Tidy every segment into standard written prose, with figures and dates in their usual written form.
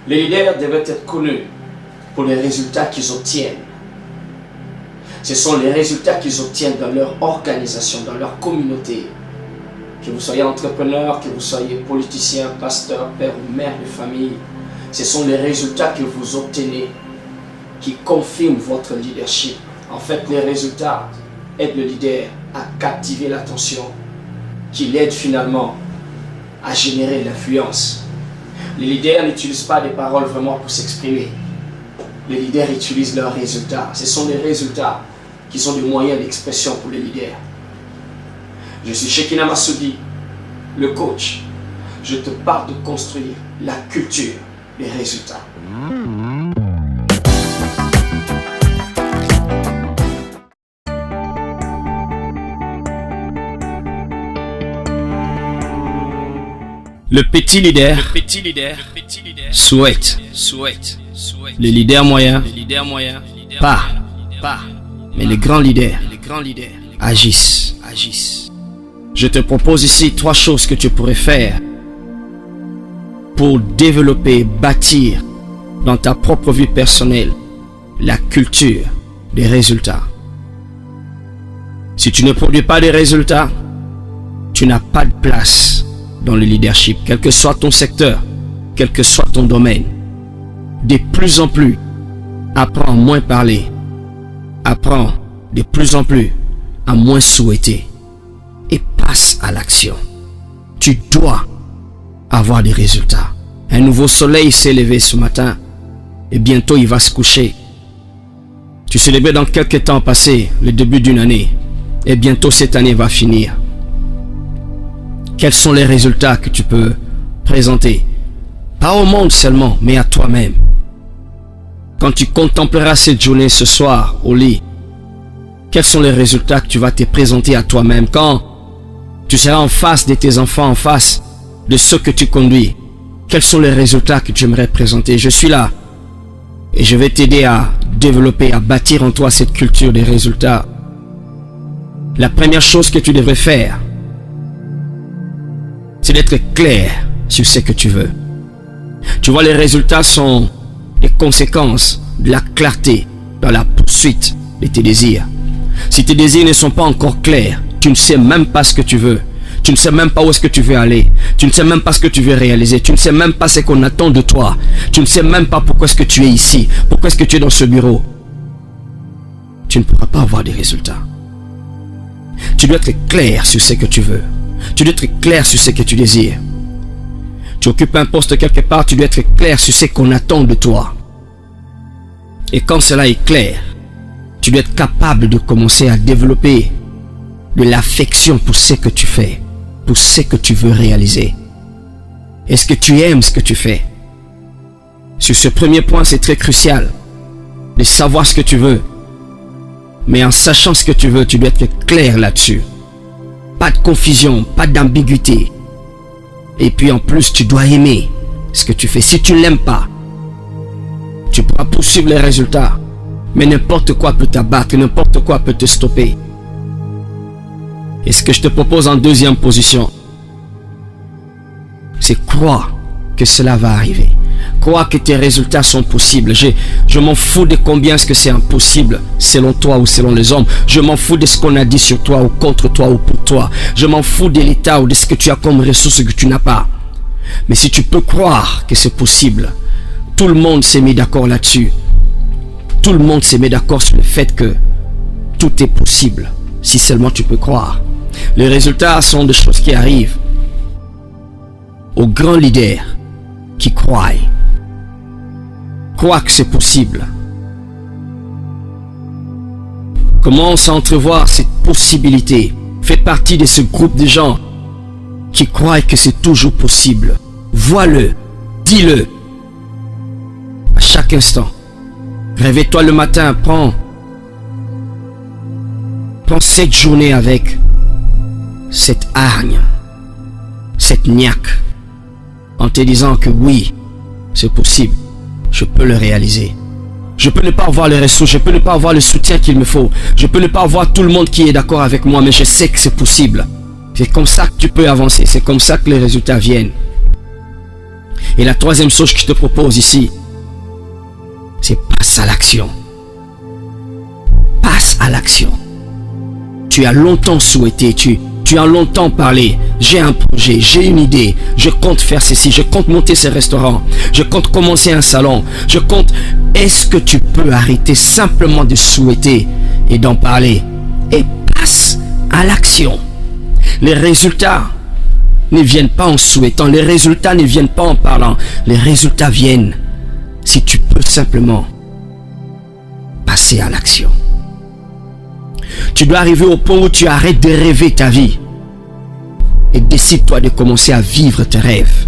Les leaders devraient être connus pour les résultats qu'ils obtiennent. Ce sont les résultats qu'ils obtiennent dans leur organisation, dans leur communauté. Que vous soyez entrepreneur, que vous soyez politicien, pasteur, père ou mère de famille, ce sont les résultats que vous obtenez qui confirment votre leadership. En fait, les résultats aident le leader à captiver l'attention, qui l'aide finalement à générer l'influence. Les leaders n'utilisent pas des paroles vraiment pour s'exprimer. Les leaders utilisent leurs résultats. Ce sont les résultats qui sont des moyens d'expression pour les leaders. Je suis Shekinah Massoudi, le coach. Je te parle de construire la culture des résultats. Le petit leader souhaite. Le leader moyen parle. Mais les grands leaders agissent. Je te propose ici 3 choses que tu pourrais faire pour développer, bâtir dans ta propre vie personnelle la culture des résultats. Si tu ne produis pas des résultats, tu n'as pas de place dans le leadership, quel que soit ton secteur, quel que soit ton domaine. De plus en plus, apprends à moins parler. Apprends de plus en plus à moins souhaiter. Et passe à l'action. Tu dois avoir des résultats. Un nouveau soleil s'est levé ce matin et bientôt il va se coucher. Tu célébrais dans quelques temps passé le début d'une année et bientôt cette année va finir. Quels sont les résultats que tu peux présenter? Pas au monde seulement, mais à toi-même. Quand tu contempleras cette journée ce soir au lit, quels sont les résultats que tu vas te présenter à toi-même? Quand tu seras en face de tes enfants, en face de ceux que tu conduis, quels sont les résultats que tu aimerais présenter? Je suis là et je vais t'aider à développer, à bâtir en toi cette culture des résultats. La première chose que tu devrais faire, c'est d'être clair sur ce que tu veux. Tu vois, les résultats sont les conséquences de la clarté dans la poursuite de tes désirs. Si tes désirs ne sont pas encore clairs, tu ne sais même pas ce que tu veux. Tu ne sais même pas où est-ce que tu veux aller. Tu ne sais même pas ce que tu veux réaliser. Tu ne sais même pas ce qu'on attend de toi. Tu ne sais même pas pourquoi est-ce que tu es ici. Pourquoi est-ce que tu es dans ce bureau. Tu ne pourras pas avoir des résultats. Tu dois être clair sur ce que tu veux. Tu dois être clair sur ce que tu désires. Tu occupes un poste quelque part, tu dois être clair sur ce qu'on attend de toi. Et quand cela est clair, tu dois être capable de commencer à développer de l'affection pour ce que tu fais, pour ce que tu veux réaliser. Est-ce que tu aimes ce que tu fais? Sur ce premier point, c'est très crucial de savoir ce que tu veux. Mais en sachant ce que tu veux, tu dois être clair là-dessus. Pas de confusion, pas d'ambiguïté. Et puis en plus, tu dois aimer ce que tu fais. Si tu ne l'aimes pas, tu pourras poursuivre les résultats. Mais n'importe quoi peut t'abattre, n'importe quoi peut te stopper. Et ce que je te propose en deuxième position, c'est croire que cela va arriver. Crois que tes résultats sont possibles. Je m'en fous de combien est-ce que c'est impossible selon toi ou selon les hommes. Je m'en fous de ce qu'on a dit sur toi ou contre toi ou pour toi. Je m'en fous de l'état ou de ce que tu as comme ressources que tu n'as pas. Mais si tu peux croire que c'est possible, tout le monde s'est mis d'accord là-dessus. Tout le monde s'est mis d'accord sur le fait que tout est possible si seulement tu peux croire. Les résultats sont des choses qui arrivent aux grands leaders qui croient. Crois que c'est possible. Commence à entrevoir cette possibilité. Fais partie de ce groupe de gens qui croient que c'est toujours possible. Vois-le, dis-le à chaque instant. Réveille-toi le matin, prends cette journée avec cette hargne, cette niaque, en te disant que oui, c'est possible, je peux le réaliser. Je peux ne pas avoir les ressources, je peux ne pas avoir le soutien qu'il me faut, je peux ne pas avoir tout le monde qui est d'accord avec moi, mais je sais que c'est possible. C'est comme ça que tu peux avancer, c'est comme ça que les résultats viennent. Et la troisième chose que je te propose ici, c'est passe à l'action. Passe à l'action. Tu as longtemps souhaité, tu as longtemps parlé. J'ai un projet, j'ai une idée. Je compte faire ceci, je compte monter ce restaurant. Je compte commencer un salon. Je compte... Est-ce que tu peux arrêter simplement de souhaiter et d'en parler et passe à l'action? Les résultats ne viennent pas en souhaitant. Les résultats ne viennent pas en parlant. Les résultats viennent si tu peux simplement passer à l'action. Tu dois arriver au point où tu arrêtes de rêver ta vie et décide-toi de commencer à vivre tes rêves.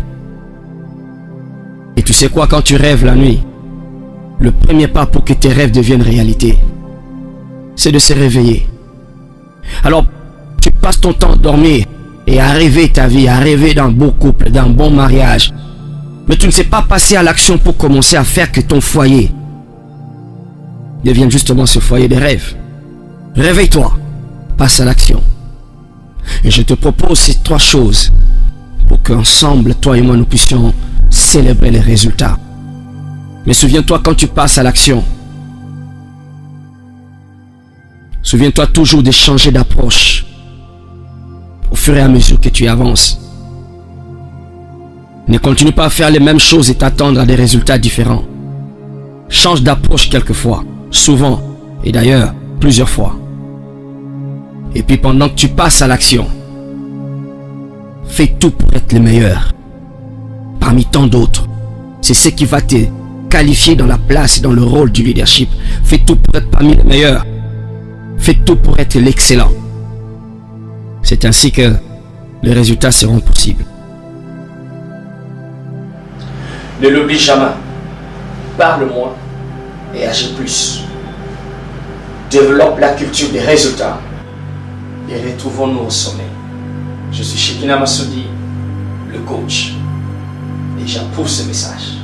Et tu sais quoi, quand tu rêves la nuit, le premier pas pour que tes rêves deviennent réalité, c'est de se réveiller. Alors, tu passes ton temps à dormir et à rêver ta vie, à rêver d'un beau couple, d'un bon mariage. Mais tu ne sais pas passer à l'action pour commencer à faire que ton foyer devienne justement ce foyer de rêve. Réveille-toi, passe à l'action. Et je te propose ces trois choses pour qu'ensemble, toi et moi, nous puissions célébrer les résultats. Mais souviens-toi, quand tu passes à l'action, souviens-toi toujours de changer d'approche au fur et à mesure que tu avances. Ne continue pas à faire les mêmes choses et t'attendre à des résultats différents. Change d'approche quelquefois, souvent, et d'ailleurs plusieurs fois. Et puis pendant que tu passes à l'action, fais tout pour être le meilleur parmi tant d'autres. C'est ce qui va te qualifier dans la place et dans le rôle du leadership. Fais tout pour être parmi les meilleurs. Fais tout pour être l'excellent. C'est ainsi que les résultats seront possibles. Ne l'oublie jamais. Parle-moi et agis plus. Développe la culture des résultats et retrouvons-nous au sommet. Je suis Shekina Massoudi, le coach, et j'approuve ce message.